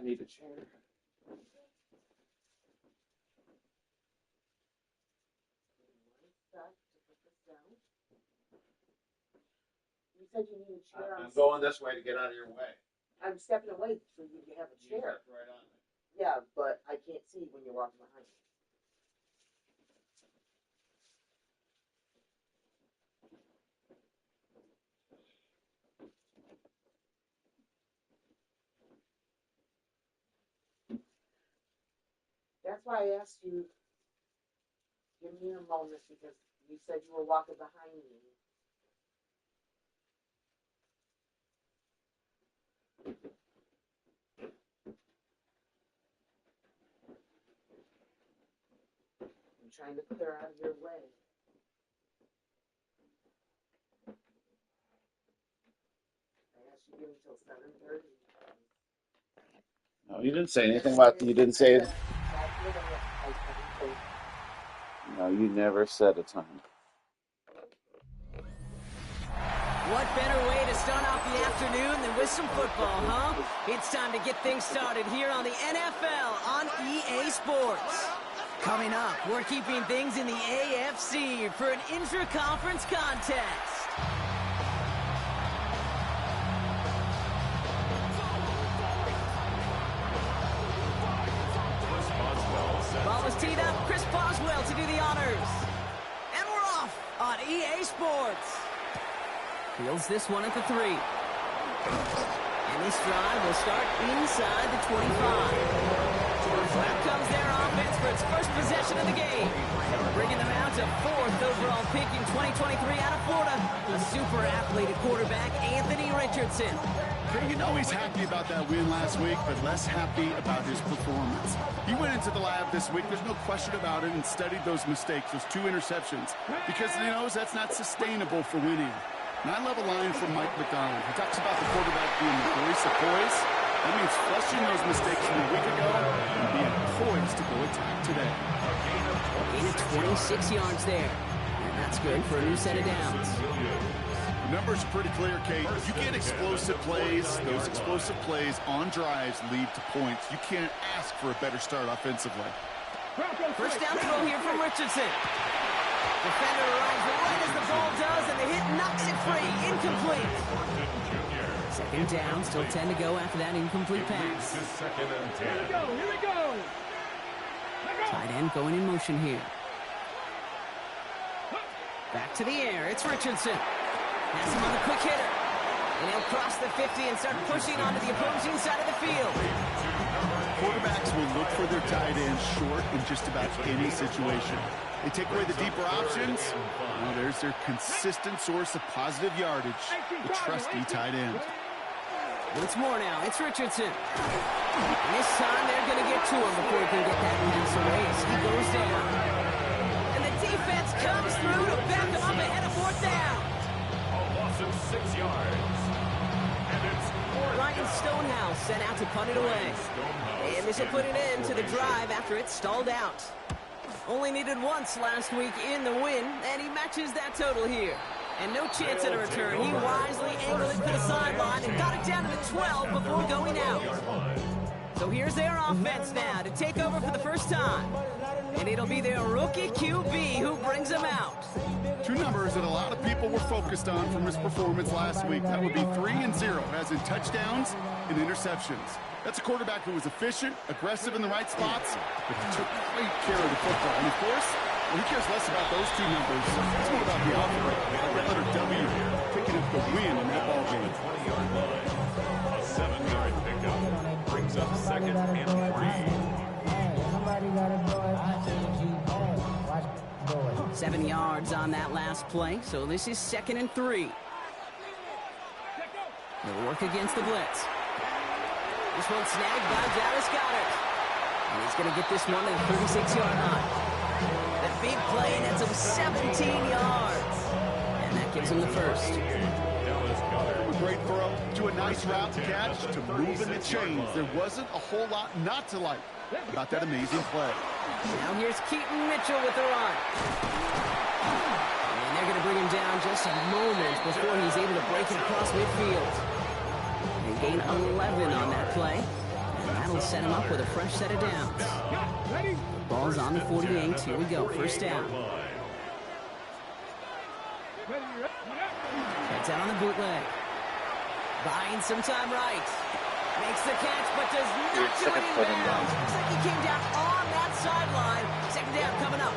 I need a chair. You said you need a chair. I'm going this way to get out of your way. I'm stepping away so you can have a chair. Right on it. Yeah, but I can't see when you're walking behind me. That's why I asked you, give me a moment, because you said you were walking behind me. I'm trying to clear out of your way. I asked you to give me till 7:30. No, you didn't say anything about. You didn't say it. No, you never said a time. What better way to start off the afternoon than with some football, huh? It's time to get things started here on the NFL on EA Sports. Coming up, we're keeping things in the AFC for an intra-conference contest. Ball is teed up. Chris Boswell to do the honors. And we're off on EA Sports. Fields this one at the 3. And this drive will start inside the 25. Here comes their offense for its first possession of the game. Bringing them out to 4th overall pick in 2023 out of Florida, the super athletic quarterback, Anthony Richardson. You know he's happy about that win last week, but less happy about his performance. He went into the lab this week, there's no question about it, and studied those mistakes, those 2 interceptions, because he knows that's not sustainable for winning. 9-level line from Mike McDonald. He talks about the quarterback being the voice of poise. That means flushing those mistakes from a week ago and being poised to go attack today. Gain of 26 yards there. And that's good for a new set of downs. The numbers are pretty clear, Kate. If you get explosive plays, those explosive plays on drives lead to points. You can't ask for a better start offensively. First down throw here from Richardson. Defender arrives right as the ball does, and the hit knocks it free. Incomplete. Second down, still 10 to go after that incomplete pass. Here we go. Tight end going in motion here. Back to the air. It's Richardson. Has him on the quick hitter. And he'll cross the 50 and start pushing onto the opposing side of the field. Quarterbacks will look for their tight end short in just about any situation. They take away the deeper options. Well, there's their consistent source of positive yardage, the trusty tight end. Once more now, it's Richardson. And this time they're going to get to him before he can get that pass away as he goes down. And the defense comes through to back him up ahead of 4th down. A loss of 6 yards. And it's Ryan Stonehouse sent out to punt it away. And this will put an end to the drive after it stalled out. Only needed once last week in the win, and he matches that total here. And no chance at a return. He wisely angled it to the sideline and got it down to the 12 before going out. So here's their offense now to take over for the first time. And it'll be their rookie QB who brings them out. 2 numbers that a lot of people were focused on from his performance last week. That would be 3 and 0, as in touchdowns and interceptions. That's a quarterback who was efficient, aggressive in the right spots, but he took great care of the football. And of course, well, he cares less about those 2 numbers. It's more about the offense. That letter W, picking up the win in that ball game. 20-yard line. A 7-yard pickup brings up 2nd and 3. 7 yards on that last play, so this is 2nd and 3. They'll work against the blitz. This one snagged by Dallas Goedert. And he's going to get this one at the 36-yard line. That big play nets him 17 yards. And that gives him the first. A great throw to a nice route to catch to move in the chains. There wasn't a whole lot not to like about that amazing play. Now here's Keaton Mitchell with the run. And they're going to bring him down just a moment before he's able to break it across midfield. They gain 11 on that play. And that'll set him up with a fresh set of downs. Ball's on the 48. Here we go. First down. Heads out on the bootleg. Buying some time right. Makes the catch, but does not do it in bounds. Looks like he came down on that sideline. Second down coming up.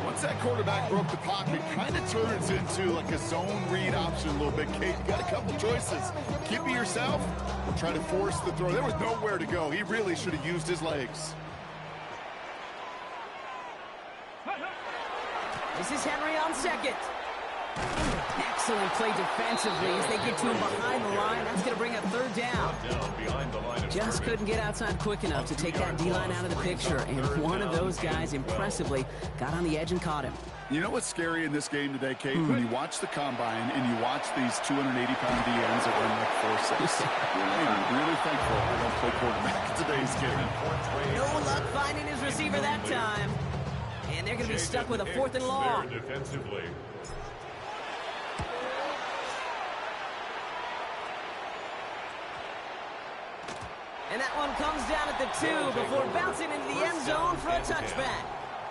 Once that quarterback broke the pocket, kind of turns into like a zone read option a little bit. Kate, you got a couple choices. Keep it yourself or try to force the throw. There was nowhere to go. He really should have used his legs. This is Henry on second. Excellent play defensively as they get to him behind the line. That's going to bring up third down. Behind the line of Just couldn't get outside quick enough to take that D-line out of the picture, and one of those guys impressively got on the edge and caught him. You know what's scary in this game today, Kate? When you watch the combine and you watch these 280-pound DNs that run like 4.6. I'm really thankful I don't play quarterback in today's game. No luck finding his receiver that time. And they're going to be stuck with a fourth and long. There defensively. And that one comes down at the 2 before bouncing into the end zone for a touchback.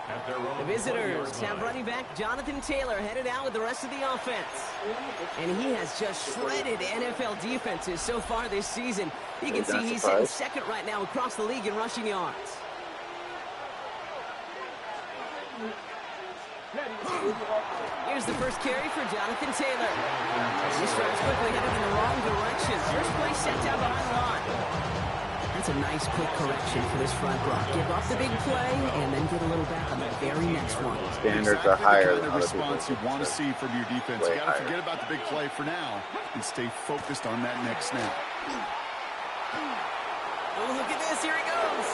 At their own The visitors 20-yard have line. running back Jonathan Taylor headed out with the rest of the offense. And he has just shredded NFL defenses so far this season. You can see he's sitting second right now across the league in rushing yards. Here's the first carry for Jonathan Taylor. This drive's quickly headed in the wrong direction. First play set down behind the line. That's a nice quick correction for this front block. Give up the big play and then get a little back on the very next one. Standards are higher than the other response you people's. want to see from your defense. Way You got to higher. forget about the big play for now and stay focused on that next snap. Oh, look at this. Here he goes.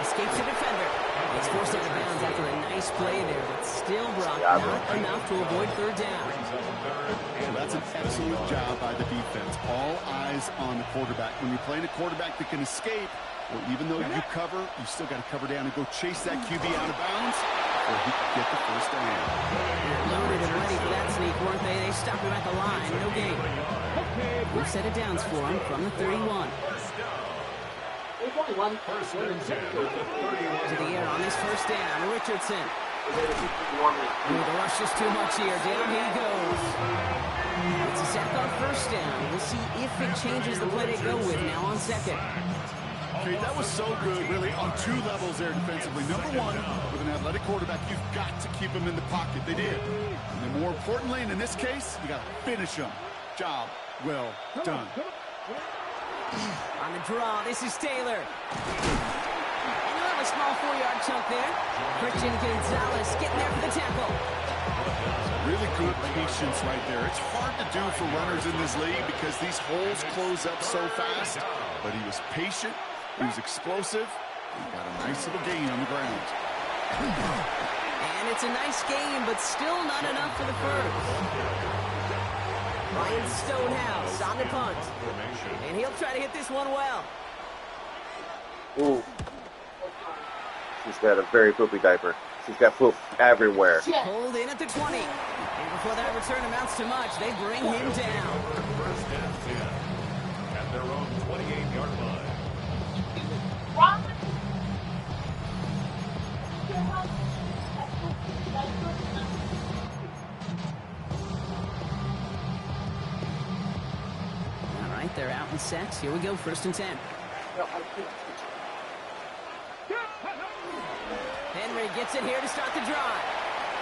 Escapes the defender. He's forced out of bounds after a nice play there, but still, Brock, not enough to avoid third down. Well, that's an absolute job by the defense. All eyes on the quarterback. When you're playing a quarterback that can escape, well, even though you cover, you still got to cover down and go chase that QB out of bounds or he can get the first down. They're loaded and ready for that sneak, weren't they? They stopped him at the line. No gain. Good set of downs for him from the 31. There's only one First and 10 at the 31. To the air on this first down. Richardson. Ooh, the rush is too much here. Down he goes. It's a sack on first down. We'll see if it changes the play they go with now on second. Okay, that was so good, really, on two levels there defensively. Number one, with an athletic quarterback, you've got to keep him in the pocket. They did. And then more importantly, and in this case, you got to finish him. Job well done. On the draw, this is Taylor. And you'll have a small 4-yard chunk there. Christian Gonzalez getting there for the tackle. Really good patience right there. It's hard to do for runners in this league because these holes close up so fast. But he was patient. He was explosive. He got a nice little gain on the ground. And it's a nice game, but still not enough for the first. Ryan Stonehouse on the punt. And he'll try to hit this one well. Ooh. She's got a very poopy diaper. She's got poop everywhere. Pulled in at the 20. And before that return amounts to much, they bring him down. First and 10 at their own 28-yard line. All right, they're out in sets. Here we go, first and 10. Henry gets it here to start the drive.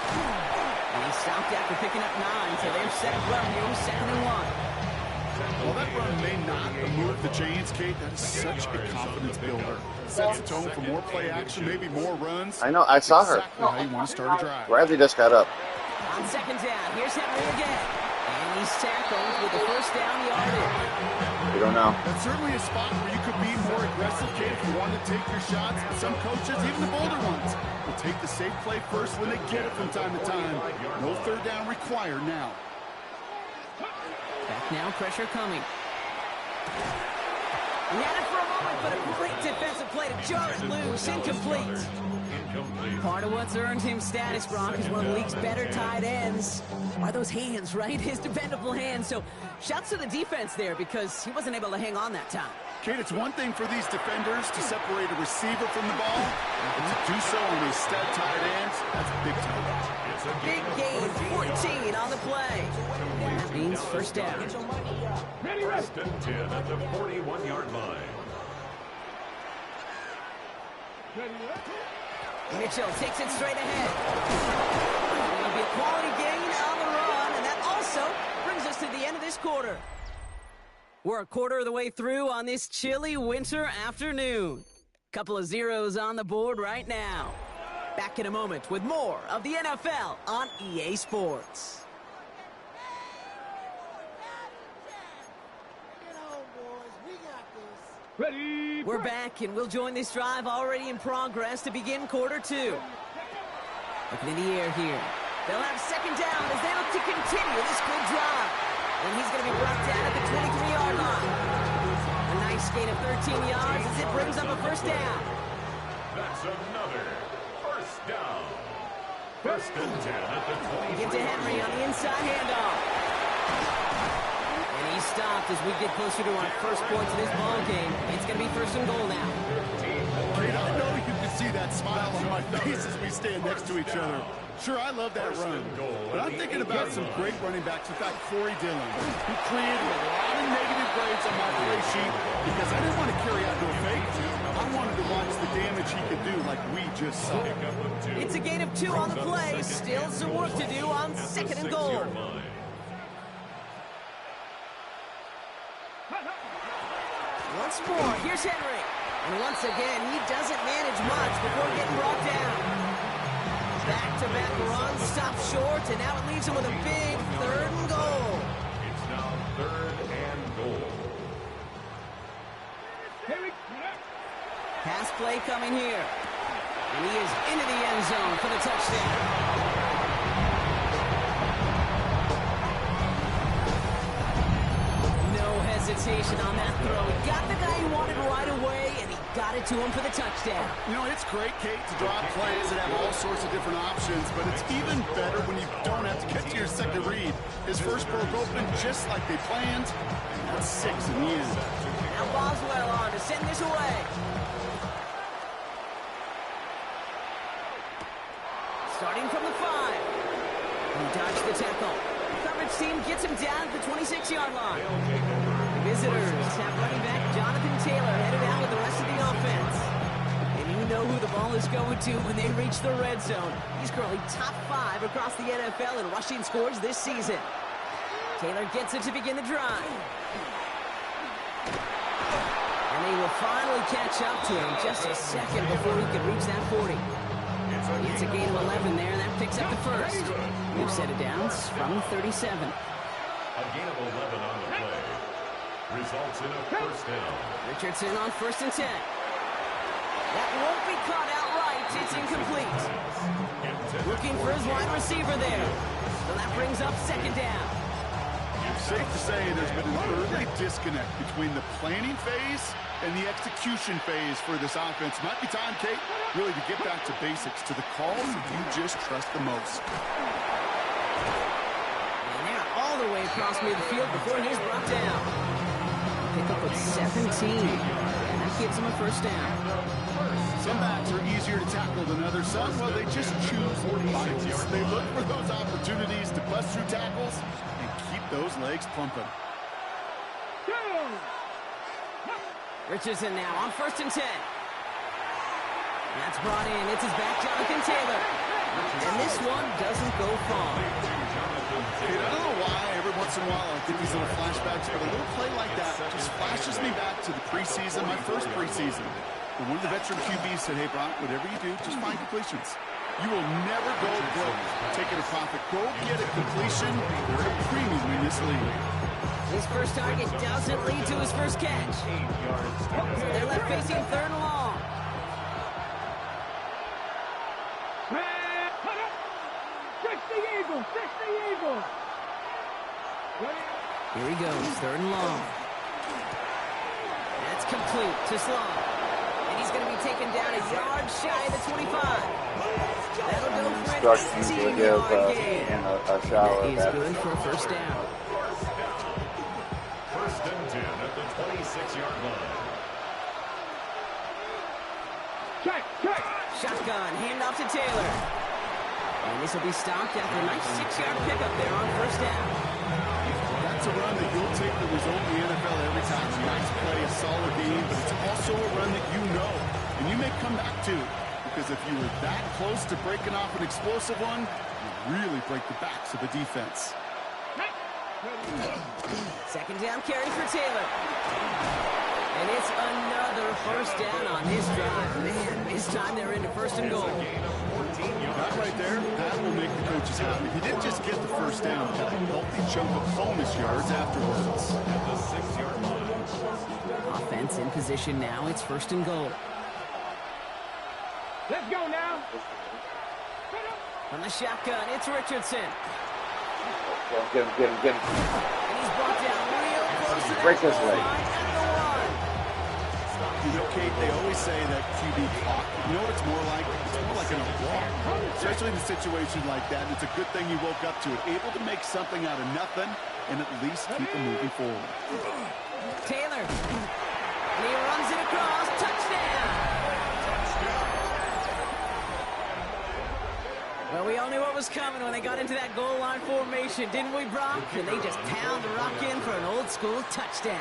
And he stopped after picking up 9, so they're set up well here with 2nd and 1. Well, that run may not move the chains, Kate. That is such a confidence builder. Sets the tone for more play action, maybe more runs. I know, I saw her. Exactly how you want to start a drive. Bradley just got up. On second down, here's Henry again. And he's tackled with the first down yardage. We don't know. That's certainly a spot where you could be more aggressive, Kate, if you want to take your shots. Some coaches, even the bolder ones, will take the safe play first when they get it from time to time. No third down required now. Back now, pressure coming. He had it for a moment, but a great defensive play to jar it loose. Incomplete. Part of what's earned him status, Brock, is one of the league's better tight ends. Are those hands, right? His dependable hands. So shouts to the defense there because he wasn't able to hang on that time. Kate, it's one thing for these defenders to separate a receiver from the ball, but to do so on a stud tight end, that's big time. Big gain, 14 on the play. And that means first down. First and 10 at the 41-yard line. Mitchell takes it straight ahead. It'll be a quality gain on the run, and that also brings us to the end of this quarter. We're a quarter of the way through on this chilly winter afternoon. Couple of zeros on the board right now. Back in a moment with more of the NFL on EA Sports. Ready. We're back, and we'll join this drive already in progress to begin quarter two. Looking in the air here. They'll have second down as they look to continue this good drive. And he's going to be brought down at the 23-yard line. A nice gain of 13 yards as it brings up a first down. That's another first down. First and 10 at the 23. Get to Henry on the inside handoff. And he's stopped as we get closer to our first points of this ball game. It's going to be first and goal now. Kate, I know you can see that smile on my face as we stand next to each other. Sure, I love that run, but I'm thinking about some great running backs. In fact, Corey Dillon, who created a lot of negative grades on my play sheet because I didn't want to carry out no fake. I wanted to watch the damage he could do like we just saw. It's a gain of 2 on the play. Still some work to do on second and goal. Once more, here's Henry. And once again, he doesn't manage much before getting brought down. Back-to-back runs, stop short, and now it leaves him with a big third and goal. It's now third and goal. Pass play coming here. And he is into the end zone for the touchdown. Hesitation on that throw. He got the guy he wanted right away, and he got it to him for the touchdown. You know, it's great, Kate, to drop plays and have all sorts of different options, but it's even better when you don't have to get to your second read. His first broke open just like they planned, and that's 6 in the end. Now Boswell on to send this away. Starting from the 5. He dodged the tackle. Coverage team gets him down at the 26-yard line. Visitors have running back Jonathan Taylor headed out with the rest of the offense. And you know who the ball is going to when they reach the red zone. He's currently top 5 across the NFL in rushing scores this season. Taylor gets it to begin the drive. And they will finally catch up to him just a second before he can reach that 40. It's a gain of 11 there, and that picks up the first. We've set it down from 37. A gain of 11 on the play results in a first down. Richardson on first and 10. That won't be caught outright. It's incomplete. Looking for his wide receiver there. So that brings up second down. It's safe to say there's been an early disconnect between the planning phase and the execution phase for this offense. Might be time, Kate, really to get back to basics, to the calls that you just trust the most. And they're all the way across midfield before he's brought down. Pick up with 17, and that gives him a first down. Some backs are easier to tackle than others. Some, well, they just choose violence. They look for those opportunities to bust through tackles and keep those legs pumping. Richardson now on first and 10. That's brought in. It's his back, Jonathan Taylor. And this one doesn't go far. Dude, I don't know why every once in a while I get these little flashbacks, but a little play like that just flashes me back to the preseason, my first preseason. And one of the veteran QBs said, hey, Brock, whatever you do, just find completions. You will never go broke taking a profit. Go get a completion. You're at a premium in this league. His first target doesn't lead to his first catch. So they're left facing third and long. Here he goes, third and long. That That's complete to Sloan. And he's going to be taken down a yard shy of the 25. That'll go for an Stark usually give 18-yard gain. a shower. That is good for a first down. First and 10 at the 26-yard line. Shotgun, handoff to Taylor. And this will be stopped after a nice 6-yard pickup there on first down. That's a run that you'll take the result in the NFL every time. It's a nice play, a solid game, but it's also a run that you know, and you may come back to. Because if you were that close to breaking off an explosive one, you really break the backs of the defense. Second down carry for Taylor. And it's another first down on this drive. Man, this time they're into first and goal. That right there, that will make the coaches happy. He didn't just get the first down, he got a healthy chunk of bonus yards afterwards. At the 6-yard line. Offense in position now. It's first and goal. Let's go now. From the shotgun, it's Richardson. Get him. And he's brought down real close to that Break this goal way. line at the 1. You know, Kate, they always say that QB clock. You know what it's more like? It's more like an walk. Especially in a situation like that. It's a good thing you woke up to it. Able to make something out of nothing and at least keep them moving forward. Taylor. And he runs it across. Touchdown. Well, we all knew what was coming when they got into that goal line formation, didn't we, Brock? And they just pound the rock in for an old-school touchdown.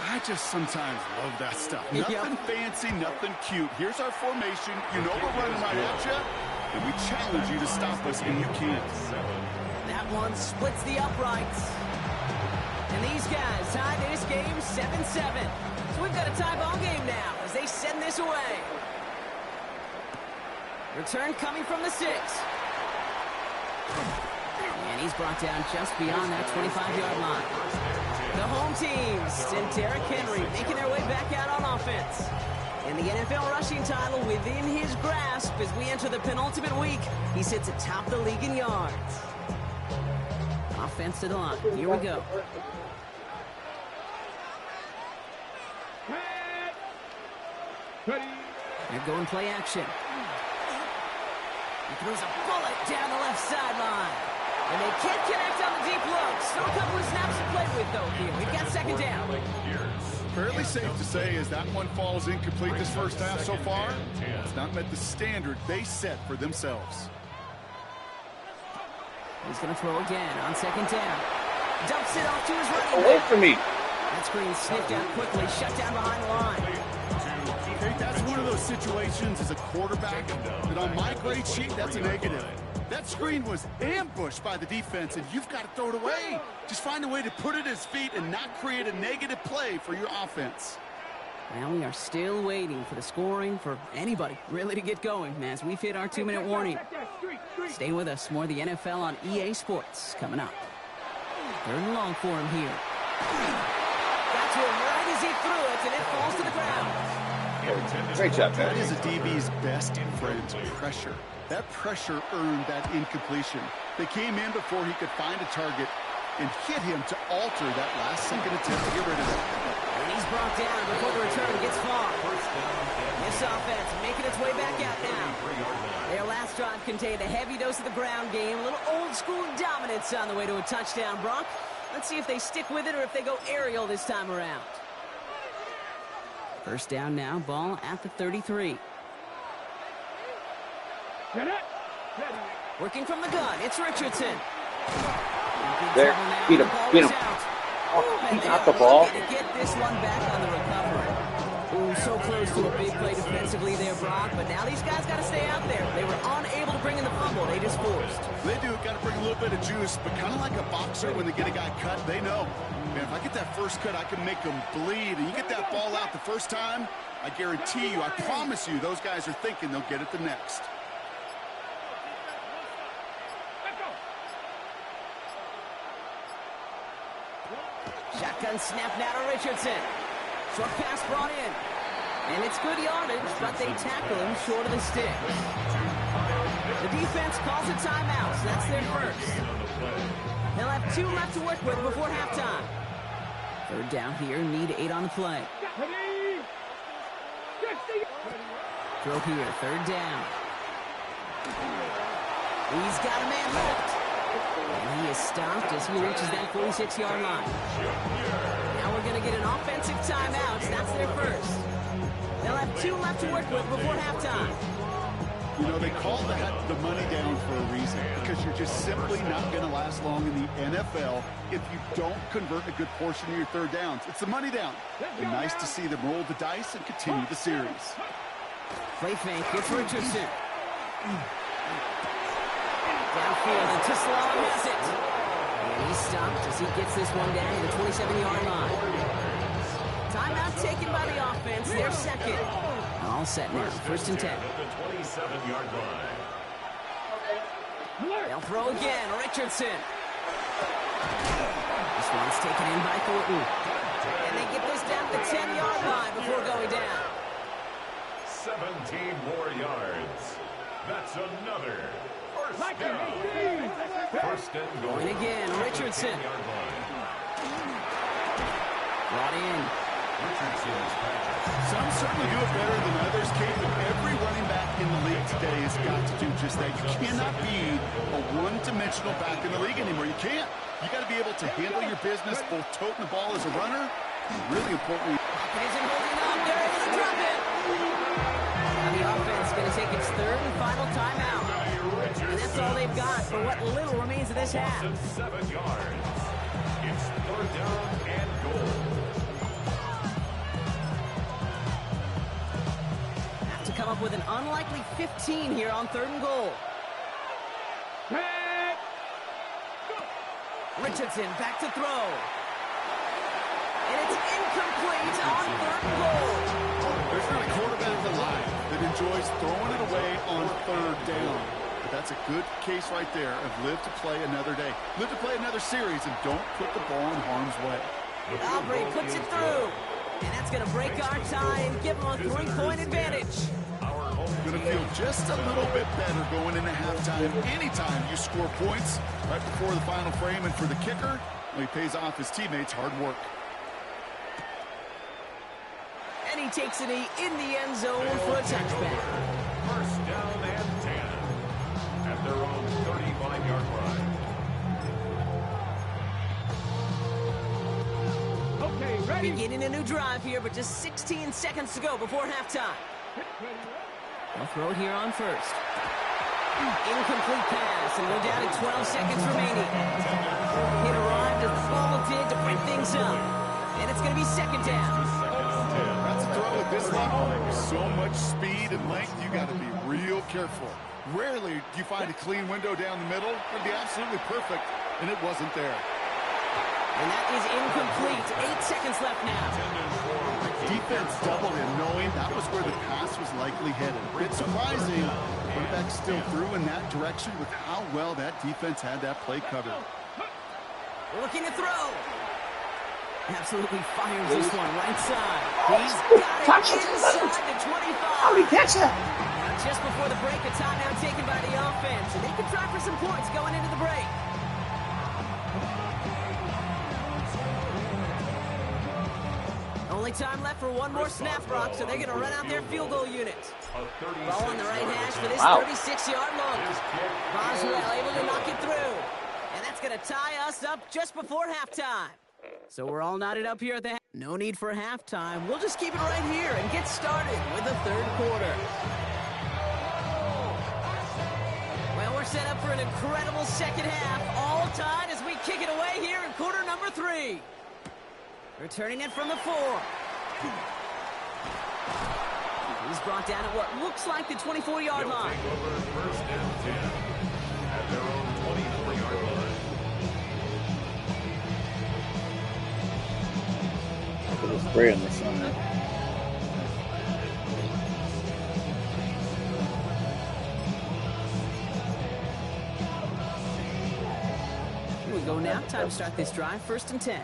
I just sometimes love that stuff. Yep. Nothing fancy, nothing cute. Here's our formation. You know we're running right at you, and we challenge you to stop us, and you can't. That one splits the uprights. And these guys tie this game 7-7. So we've got a tie ball game now as they send this away. Return coming from the 6. And he's brought down just beyond that 25-yard line. The home teams and Derrick Henry making their way back out on offense. And the NFL rushing title within his grasp as we enter the penultimate week. He sits atop the league in yards. Offense to the line. Here we go. They're going play action. He throws a bullet down the left sideline. And they can't connect on the deep look. Still a couple of snaps to play with, though, here. We've got second down. Fairly safe to say as that one falls incomplete this first half so far, it's not met the standard they set for themselves. He's going to throw again on second down. Dumps it off to his running Away back. from me. That screen sniffed out quickly, shut down behind the line. Hey, that's one of those situations as a quarterback that on my grade sheet, that's a negative. That screen was ambushed by the defense, and you've got to throw it away. Just find a way to put it at his feet and not create a negative play for your offense. Now we are still waiting for the scoring for anybody really to get going as we've hit our 2-minute warning. Stay with us. More of the NFL on EA Sports coming up. Third and long for him here. Got to him right as he threw it, and it falls to the ground. Great job, That man. is a DB's best friend, pressure. That pressure earned that incompletion. They came in before he could find a target and hit him to alter that last-second attempt to get rid of it. And he's brought down before the return gets far. This offense making its way back out now. Their last drive contained a heavy dose of the ground game, a little old-school dominance on the way to a touchdown, Brock. Let's see if they stick with it or if they go aerial this time around. First down now, ball at the 33. Working from the gun, it's Richardson. There, beat him. Oh, he got the ball. To get this one back on the recovery. Ooh, so close to a big play defensively there, Brock. But now these guys got to stay out there. They were unable to bring in the fumble. They just forced. They do. Got to bring a little bit of juice, but kind of like a boxer when they get a guy cut, they know, man, if I get that first cut, I can make them bleed. And you get that ball out the first time, I guarantee you, I promise you, those guys are thinking they'll get it the next. Shotgun snap now to Richardson. Short pass brought in. And it's good yardage, but they tackle him short of the sticks. The defense calls a timeout, so that's their first. They'll have 2 left to work with before halftime. Third down here, need 8 on the play. Throw here, third down. He's got a man hooked. And he is stopped as he reaches that 46-yard line. Now we're going to get an offensive timeout. That's their first. They'll have 2 left to work with before halftime. You know, they call that the money down for a reason, because you're just simply not going to last long in the NFL if you don't convert a good portion of your third downs. It's the money down. And nice to see them roll the dice and continue the series. Play fake, it's Richardson. Downfield, and Tissalon has it. And he's stopped as he gets this one down to the 27-yard line. Timeout taken by the offense, their second. All set now, first and 10. At the 27-yard line. They'll throw again, Richardson. This one's taken in by Thornton. And they get this down the 10-yard line before going down. 17 more yards. That's another first down. First and goal. Going again, Richardson. Brought in. Some certainly do it better than others, Kate, but every running back in the league today has got to do just that. You cannot be a one-dimensional back in the league anymore. You can't. You got to be able to handle your business, both toting the ball as a runner, and really importantly. Isn't holding up. They're able to drop it. Now the offense is going to take its third and final timeout. And that's all they've got for what little remains of this half. 7 yards. It's third down and goal. Have to come up with an unlikely 15 here on third and goal. Richardson back to throw. And it's incomplete on third and goal. There's not a quarterback alive that enjoys throwing it away on third down. But that's a good case right there of live to play another day. Live to play another series and don't put the ball in harm's way. Aubrey puts it through. And that's going to break our tie and give them a 3-point advantage. Going to feel just a little bit better going into halftime. Anytime you score points right before the final frame, and for the kicker, well, he pays off his teammates' hard work. And he takes it in the end zone for a touchback. First down and 10 at their own 35-yard line. Okay, ready. Beginning a new drive here, but just 16 seconds to go before halftime. They'll throw it here on first. Incomplete pass, and we're down to 12 seconds remaining. Hit arrived as the ball did to bring things up. And it's going to be second down. That's a throw at this level. With so much speed and length, you got to be real careful. Rarely do you find a clean window down the middle. It would be absolutely perfect, and it wasn't there. And that is incomplete. 8 seconds left now. Defense doubled him, knowing that was where the pass was likely headed. A bit surprising, quarterback still threw in that direction with how well that defense had that play covered. Looking to throw. Absolutely fires this one right side. He's got it inside the 25. How did he catch that? Just before the break, a timeout taken by the offense, and they can try for some points going into the break. Only time left for one more snap, Brock, so they're going to run out their field goal unit. Ball on the right hash for this 36-yard look. Boswell able to knock it through. And that's going to tie us up just before halftime. So we're all knotted up here at the half. No need for halftime. We'll just keep it right here and get started with the third quarter. Well, we're set up for an incredible second half. All tied as we kick it away here in quarter number 3. Returning it from the 4. He's brought down at what looks like the 24-yard line. Take over first and 10 at their own 24-yard line. Look at the spray on the sun. Here we go now. Time to start this drive. First and 10.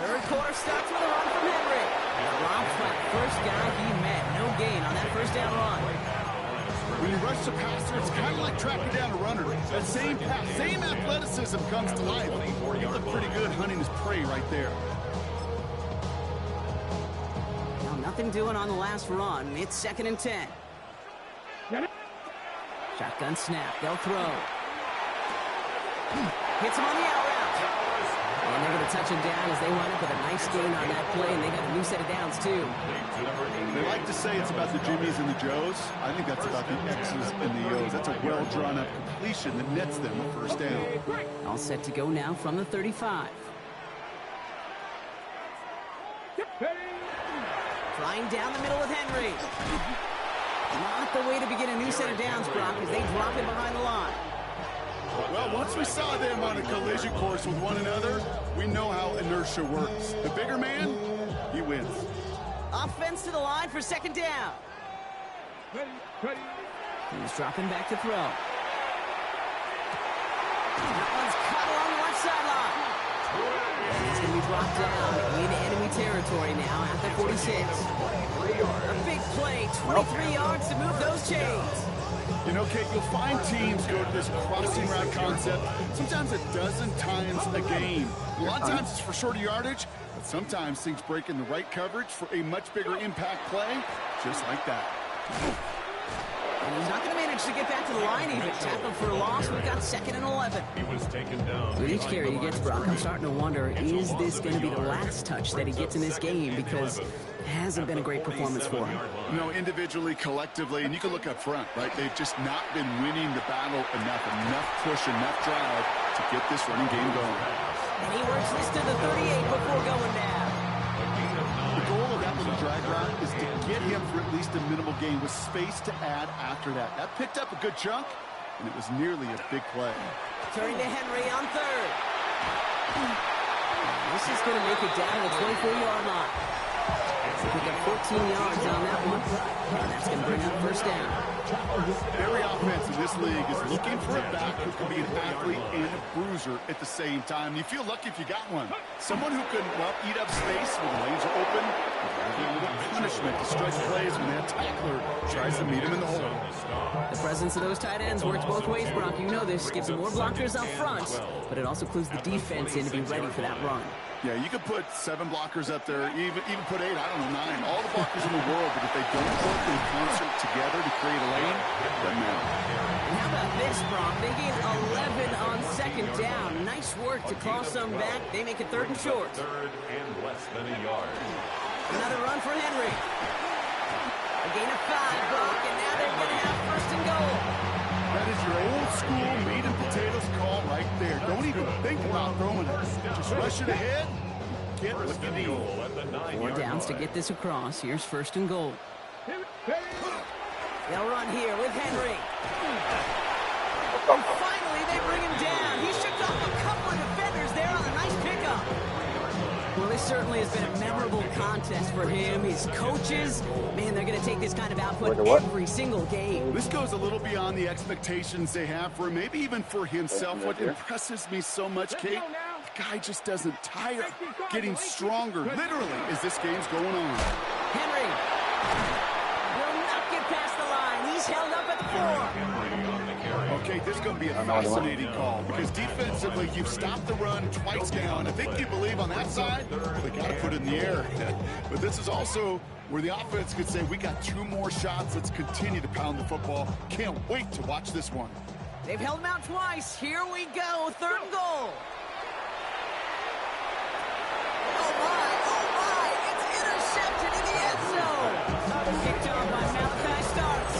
Third quarter starts with a run from Henry. Drops by the first guy he met. No gain on that first down run. When you rush the passer, it's kind of like tracking down a runner. That same pass, same athleticism comes to life. You look pretty good hunting his prey right there. Now, nothing doing on the last run. It's 2nd and 10. Shotgun snap. They'll throw. Hits him on the out route. And they're going to touch him down as they wind up with a nice gain on that play, and they got a new set of downs, too. They like to say it's about the Jimmies and the Joes. I think that's about the X's and the O's. That's a well-drawn-up completion that nets them a first down. All set to go now from the 35. Flying down the middle with Henry. Not the way to begin a new set of downs, Brock, as they drop him behind the line. Well, once we saw them on a collision course with one another, we know how inertia works. The bigger man, he wins. Offense to the line for 2nd down. He's dropping back to throw. That one's caught along the left sideline. He's going to be dropped down into enemy territory now at the 46. A big play, 23 yards to move those chains. You know, Kate, you'll find teams go to this crossing route concept sometimes a dozen times a game. A lot of times it's for shorter yardage, but sometimes things break in the right coverage for a much bigger impact play, just like that. And he's not going to manage to get back to the line even. Tackled for a loss. We've got 2nd and 11. He was taken down. With each carry he gets, Brock, I'm starting to wonder, is this going to be the last touch that he gets in this game? Because it hasn't been a great performance for him. You know, individually, collectively, and you can look up front, right? They've just not been winning the battle enough push, enough drive to get this running game going. And he works this to the 38 before going down. The goal of that little drag route is to get him for at least a minimal gain with space to add after that. That picked up a good chunk, and it was nearly a big play. Turning to Henry on 3rd. This is going to make it down to the 24-yard line. Pick up 14 yards on that one, and that's going to bring up 1st down. Every offense in this league is looking for a back who can be an athlete and a bruiser at the same time. You feel lucky if you got one. Someone who can, well, eat up space when the lanes are open, a little punishment to stretch plays when that tackler tries to meet him in the hole. The presence of those tight ends works both ways, Brock. You know this. Gives them more blockers up front, but it also clues the defense in to be ready for that run. Yeah, you could put 7 blockers up there, even put 8, I don't know, 9. All the blockers in the world, but if they don't work in concert together to create a lane, it doesn't matter. And how about this, Brock? They gain 11 on 2nd down. Nice work to claw some back. They make it 3rd and short. 3rd and less than a yard. Another run for Henry. A gain of 5, Brock, and now they're going to have 1st and goal. That is your old school meat and potatoes call right there. Don't even think about throwing it. Just rush it ahead. Get what you need. 4 downs to get this across. Here's 1st and goal. They'll run here with Henry. And finally, they bring him down. He shook off a couple of defenders there on a nice pickup. Well, this certainly has been a memorable contest for him. His coaches, man, they're going to take this kind of output every single game. This goes a little beyond the expectations they have for him, maybe even for himself. What impresses me so much, Kate, the guy just doesn't tire, getting stronger, literally, as this game's going on. Henry will not get past the line. He's held up at the 4. Okay, this is going to be a fascinating call because defensively, you've stopped the run twice now, and I think you believe on that side, they got to put it in the air. But this is also where the offense could say, we got 2 more shots. Let's continue to pound the football. Can't wait to watch this one. They've held him out twice. Here we go. 3rd and goal. Oh, my. It's intercepted in the end zone. Kicked off by Malachi Starks.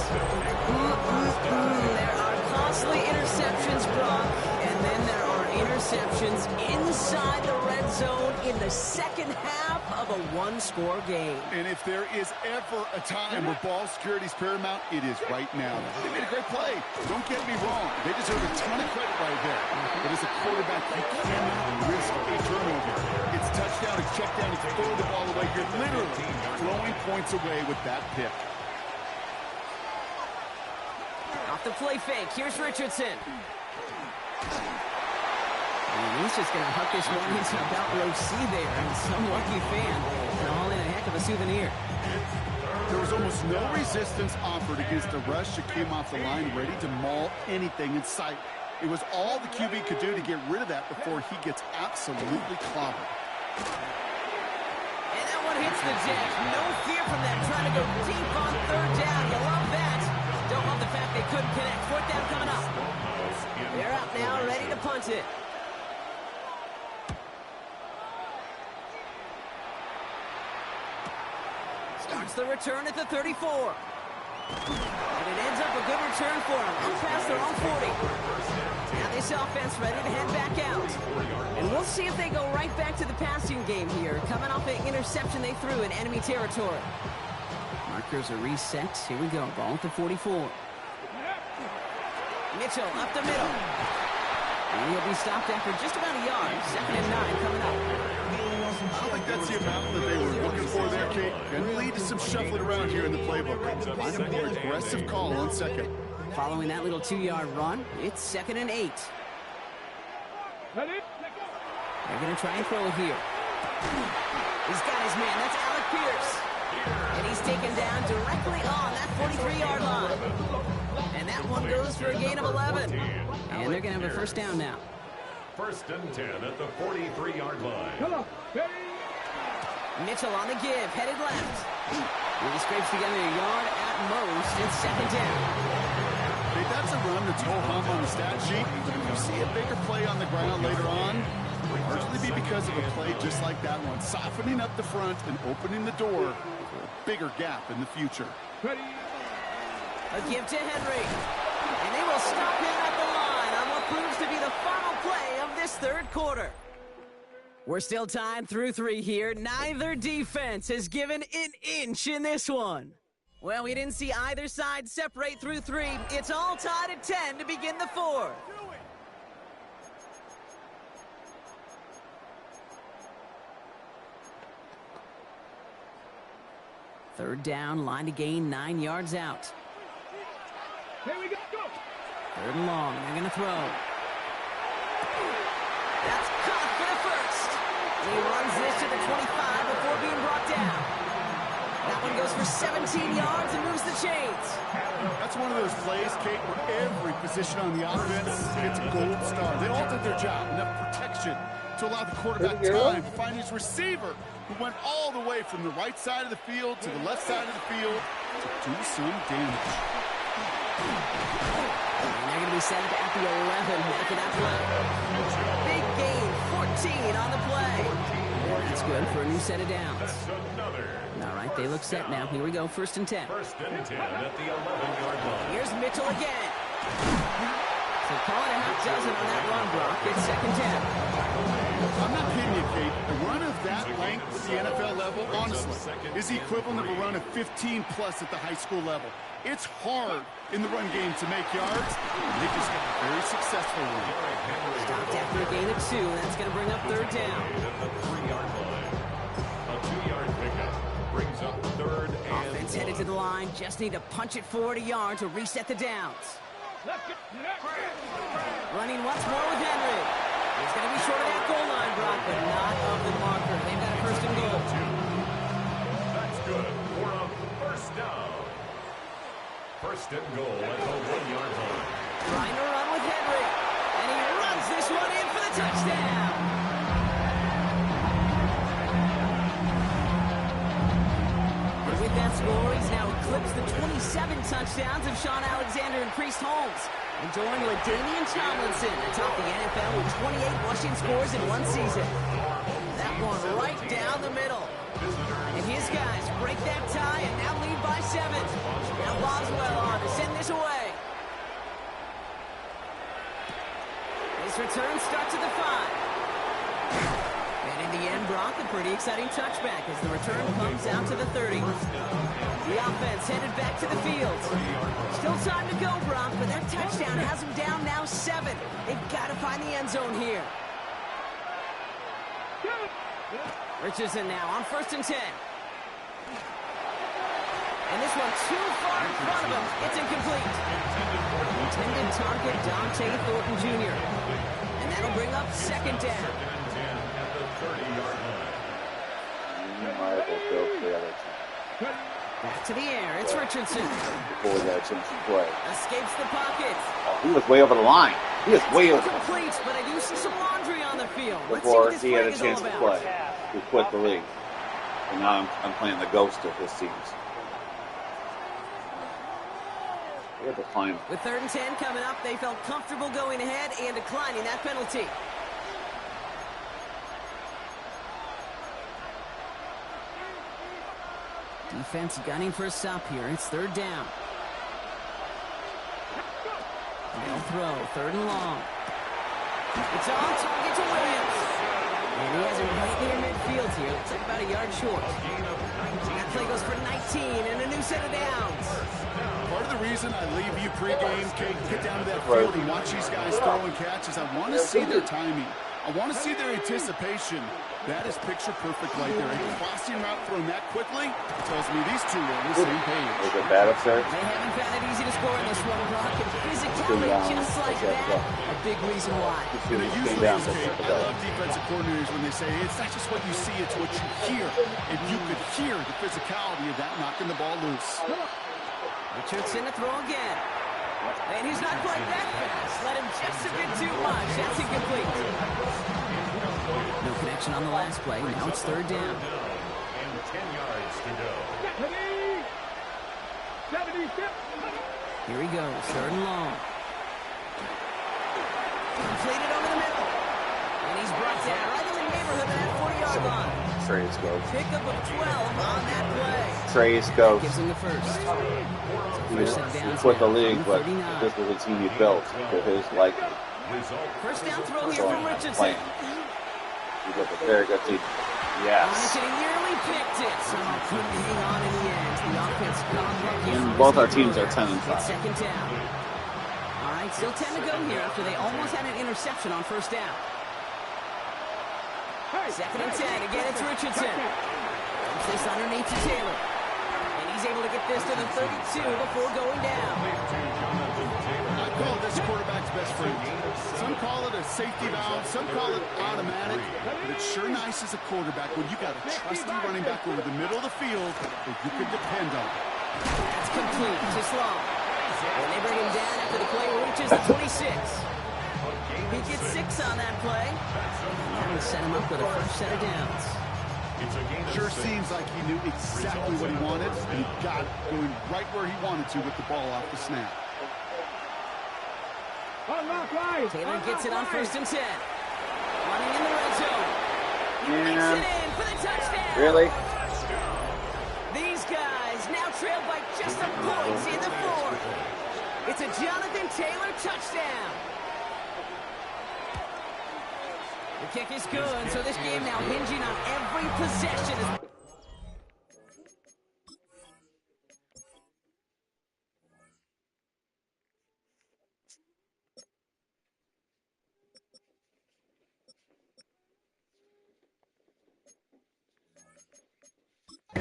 There are costly interceptions, Brock, and then there are interceptions inside the red zone in the 2nd half of a 1-score game. And if there is ever a time where ball security is paramount, it is right now. They made a great play. Don't get me wrong. They deserve a ton of credit right there. But as a quarterback, you cannot risk a turnover. It's touchdown, it's check down, it's throw the ball away. You're literally throwing points away with that pick. Off the play fake. Here's Richardson. And he's just going to huck this one into about row C there. And some lucky fan can haul in a heck of a souvenir. There was almost no resistance offered against a rush that came off the line ready to maul anything in sight. It was all the QB could do to get rid of that before he gets absolutely clobbered. And that one hits the Jets. No fear from them trying to go deep on third down. You love that. Don't love the fact they couldn't connect. Fourth down coming up. They're out now, ready to punt it. Starts the return at the 34. And it ends up a good return for them. Up past their own 40. Now this offense ready to head back out. And we'll see if they go right back to the passing game here, coming off an interception they threw in enemy territory. Markers are reset. Here we go. Ball at the 44. Mitchell up the middle. And he'll be stopped after just about a yard. 2nd and 9 coming up. I don't think that's the amount that they were looking for there, Kate. Can lead to some shuffling around here in the playbook. Find a more aggressive call on second. Following that little 2-yard run, it's 2nd and 8. They're going to try and throw it here. He's got his man. That's Alec Pierce. And he's taken down directly on that 43-yard line. And that one goes for a gain of 11. And they're going to have a first down now. 1st and 10 at the 43-yard line. Mitchell on the give, headed left. He scrapes together a yard at most. It's 2nd down. Hey, that's a run that's ho-hum on the stat sheet. But if you see a bigger play on the ground later on, it will largely be because of a play just like that one, softening up the front and opening the door for a bigger gap in the future. A give to Henry. And they will stop him at the line on what proves to be the final play of this 3rd quarter. We're still tied through 3 here. Neither defense has given an inch in this one. Well, we didn't see either side separate through 3. It's all tied at 10 to begin the 4th. Third down, line to gain 9 yards out. Here we go. 3rd and long, they're going to throw. That's caught for the first. He runs this to the 25 before being brought down. That one goes for 17 yards and moves the chains. That's one of those plays, Kate, where every position on the offense gets a gold star. They all did their job. Enough protection to allow the quarterback time to find his receiver, who went all the way from the right side of the field to the left side of the field to do some damage. And they're going to be set up at the 11 after that play. Big gain, 14 on the play. It's good for a new set of downs. That's another. All right, they look set now. Here we go, 1st and 10. 1st and 10 at the 11-yard line. Here's Mitchell again. So call it a half dozen on that run, Brock. It's 2nd down. I'm not kidding you, Kate. A run of that length at the NFL level, honestly, is the equivalent of a run of 15-plus at the high school level. It's hard in the run game to make yards, and they just got a very successful one. Stopped after a gain of 2. That's going to bring up 3rd down. At the 3-yard line. A 2-yard pickup brings up 3rd and Offense headed to the line. Just need to punch it forward a yard to reset the downs. Running once more with Henry. He's going to be short of that goal line, Brock, but not of the marker. They've got a 1st and goal. that's good for a 1st down. 1st and goal at the 1-yard line. Trying to run with Henry. And he runs this one in for the touchdown. And with that score, he's now eclipsed the 27 touchdowns of Sean Alexander and Priest Holmes, enjoying LaDainian Tomlinson atop the NFL with 28 rushing scores in one season. That one right down the middle. And his guys break that tie and now lead by 7. Now Boswell on to send this away. This return starts at the 5. And in the end, Brock, a pretty exciting touchback as the return comes out to the 30. The offense headed back to the field. Still time to go, Brock, but that touchdown has them down now 7. They've got to find the end zone here. Richardson now on 1st and 10. And this one too far in front of him. It's incomplete. Intended target, Dante Thornton Jr. And that'll bring up 2nd down. Back to the air. It's Richardson. Before we got a chance to play. Escapes the pocket. Oh, he was way over the line. He was way over the line Complete, but I do see some laundry on the field. Let's see before what this he had a flag is chance all to about. play. He quit the league. And now I'm playing the ghost of his teams. We have to climb. With 3rd and 10 coming up, they felt comfortable going ahead and declining that penalty. Defense gunning for a stop here. It's 3rd down. They'll throw. 3rd and long. It's on target to Williams. And he has it right near midfield here. Looks like about a yard short. That play goes for 19 and a new set of downs. Part of the reason I leave you pregame, Kate, get down to that field and watch these guys throw and catch is I want to see their timing. I want to see their anticipation. That is picture perfect right there. A crossing route thrown that quickly tells me these two are on the same page. Was it bad upstairs? They haven't found it easy to score in this one, Brock. And physicality, just like that, a big reason why. And it usually is, Kate. I love defensive coordinators when they say it's not just what you see, it's what you hear. And you could hear the physicality of that knocking the ball loose. Richardson to throw again. And he's not quite that fast. Let him just a bit too much. That's incomplete. No connection on the last play. Now it's 3rd down. And 10 yards to go. 76. Here he goes. 3rd and long. Completed over the middle. And he's brought down right in the neighborhood of that 40-yard line. Trey's go. Pickup of 12 on that play. Trey's go. Gives him the first. He quit the league, but this was a team he built to his liking. First down throw here So from I'm Richardson. playing. He built a very good team. Yes. And he nearly picked it. Somehow couldn't hang on in the end. The offense got lucky. And both our teams are 10 and It's 5. 2nd down. All right, still 10 to go here after they almost had an interception on 1st down. 2nd and 10. Again, it's Richardson. Puts this underneath to Taylor. And he's able to get this to the 32 before going down. I call this quarterback's best friend. Some call it a safety valve, some call it automatic, but it's sure nice as a quarterback when you got a trusty running back over the middle of the field that you can depend on. That's complete. Just long. And they bring him down after the play reaches the 26. He gets 6 on that play. And that will set him up with a first set of downs. Sure seems like he knew exactly what he wanted, and he got it going right where he wanted to with the ball off the snap. Taylor gets it on 1st and 10. Running in the red zone. He makes it in for the touchdown. Really? These guys now trailed by just a point in the 4th. It's a Jonathan Taylor touchdown. The kick is good, so this game now hinging on every possession.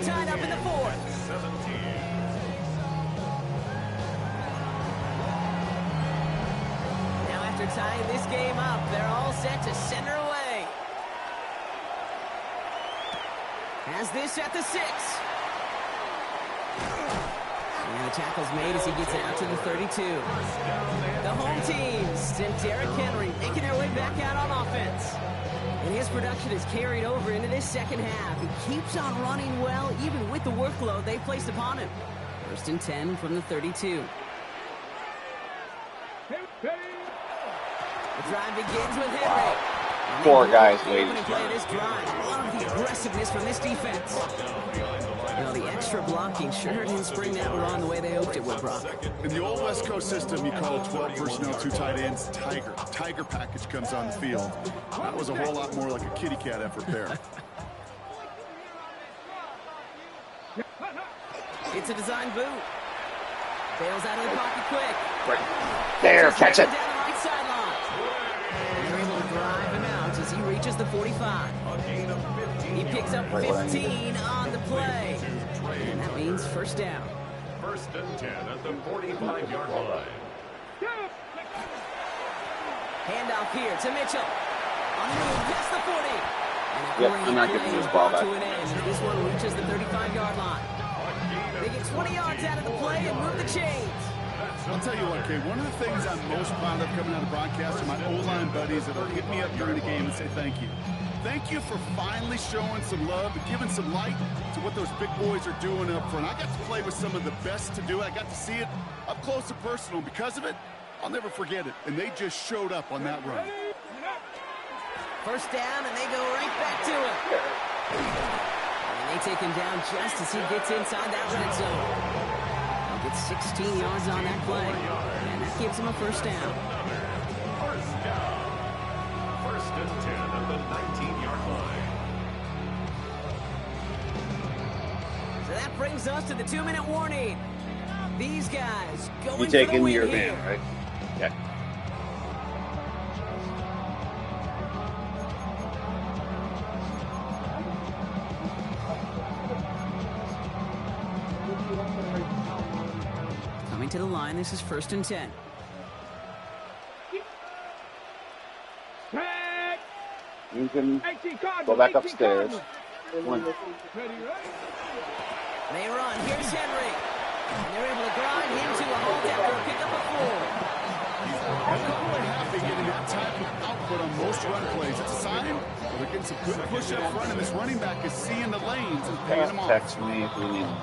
Tied up in the 4th. 17. Now after tying this game up, they're all set to center away. Has this at the 6. And the tackle's made as he gets it out to the 32. The home teams and Derrick Henry making their way back out on offense. And his production is carried over into this 2nd half. He keeps on running well, even with the workload they placed upon him. 1st and 10 from the 32. The drive begins with Henry. And 4 they guys blow waiting. opening play of this drive. Love the aggressiveness from this defense. Well, the extra blocking sure didn't spring that one on the way they hoped it would, Brock. In the old West Coast system, you call 12 personnel, 2 tight ends, Tiger. Tiger package comes on the field. That was a whole lot more like a kitty cat effort there. It's a design boot. Bails out of the pocket quick. Right there, catch it. Down the right sideline. And they're able to drive him out as he reaches the 45. He picks up 15 on the play. And that means 1st down. 1st and 10 at the 45-yard line. Handoff here to Mitchell. On the move past the 40. And a Yep, great I'm not play giving this is ball brought back. to an end as this one reaches the 35-yard line. They get 20 yards out of the play and move the chains. I'll tell you what, Kay, one of the things I'm most proud of coming out of broadcast are my O-line buddies that will hit me up during the game and say thank you. Thank you for finally showing some love and giving some light to what those big boys are doing up front. I got to play with some of the best to do it. I got to see it up close and personal. Because of it, I'll never forget it. And they just showed up on that run. First down, and they go right back to it. And they take him down just as he gets inside that red zone. He'll get 16 yards on that play, and that gives him a first down. First down. First and 10 at the 19-yard line. So that brings us to the 2-minute warning. These guys going You for the taking win your here. van, right? Yeah. Coming to the line, this is first and 10. Tag. You can 18 Cardinals. go back 18 upstairs. Cardinals. One. Ready, right? They run. Here's Henry. And they're able to grind him to a halt after a pickup of 4. I'm really happy getting that type of output on most run plays. It's a sign that we're getting some good push up front, and this running back is seeing the lanes and paying them off. Text me if we need them.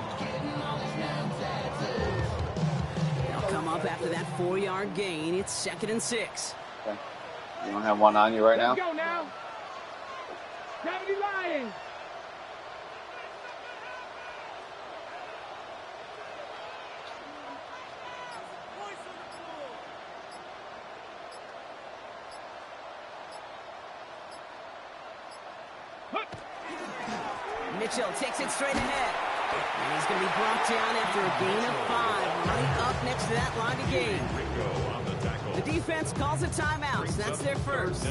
They'll come up after that 4-yard gain. It's 2nd and 6. Okay. You don't have one on you right now? Let's go now. 70 Lions. Mitchell takes it straight ahead. And he's going to be brought down after a gain of 5, right up next to that line of game. Ringo on the tackle. The defense calls a timeout, so that's their first.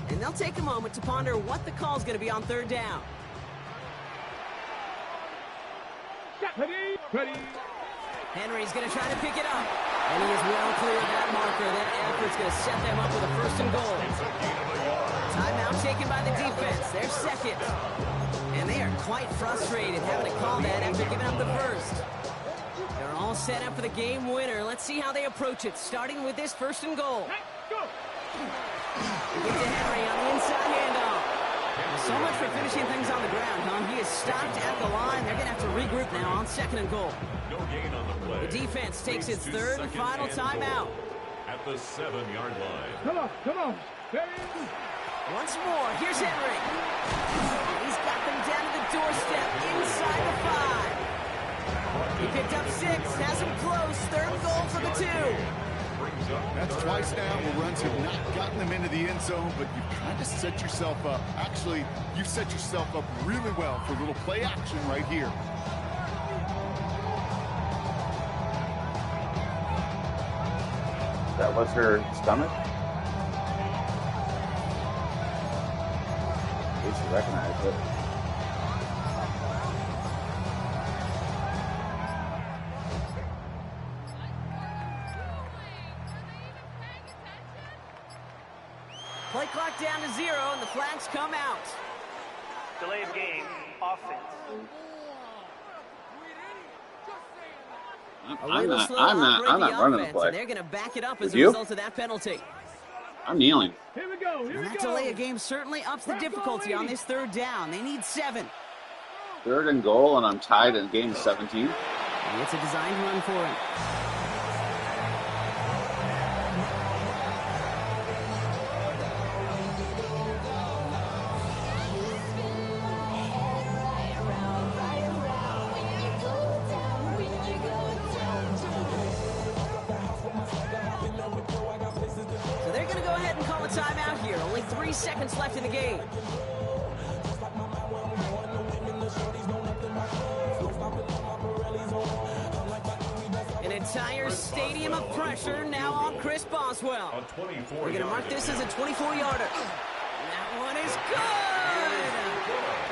And they'll take a moment to ponder what the call is going to be on 3rd down. Ready, ready. Henry's going to try to pick it up. And he is well clear of that marker. That effort's going to set them up with a 1st and goal. Timeout taken by the defense. They're second. And they are quite frustrated having to call that after giving up the first. They're all set up for the game winner. Let's see how they approach it, starting with this 1st and goal. Go. Get to Henry on the inside handoff. So much for finishing things on the ground, huh? He is stopped at the line. They're going to have to regroup now on 2nd and goal. No gain on the play. The defense takes its 3rd and final timeout. At the 7-yard line. Come on, come on. Ready. Once more, here's Henry. He's got them down to the doorstep inside the 5. He picked up 6, has them close. 3rd and goal for the 2. That's twice now where runs have not gotten them into the end zone, but you've kind of set yourself up. Actually, you've set yourself up really well for a little play action right here. That was her stomach? At least you recognize it. Play clock down to 0, and the flags come out. Delay of game, offense. I'm not running the play. And they're going to back it up as Would a you? result of that penalty. I'm kneeling. Here we go, here And we that go. delay of game certainly ups the difficulty on this 3rd down. They need 7. 3rd and goal, and I'm tied in game 17. And it's a designed run for him. So they're going to go ahead and call a timeout here. Only 3 seconds left in the game. An entire stadium of pressure now on Chris Boswell. A 24 We're going to mark this as a 24-yarder. That one is good.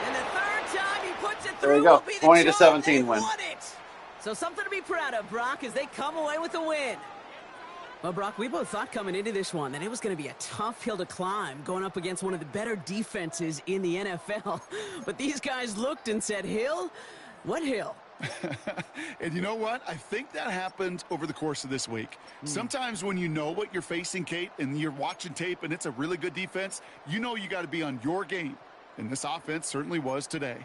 And the 3rd time he puts it through. There you go. Will be the 20 to job. 17 They've win. won it. So something to be proud of, Brock, as they come away with the win. Well, Brock, we both thought coming into this one that it was going to be a tough hill to climb going up against one of the better defenses in the NFL. But these guys looked and said, Hill? What hill? And you know what? I think that happened over the course of this week. Sometimes when you know what you're facing, Kate, and you're watching tape and it's a really good defense, you know you got to be on your game. And this offense certainly was today.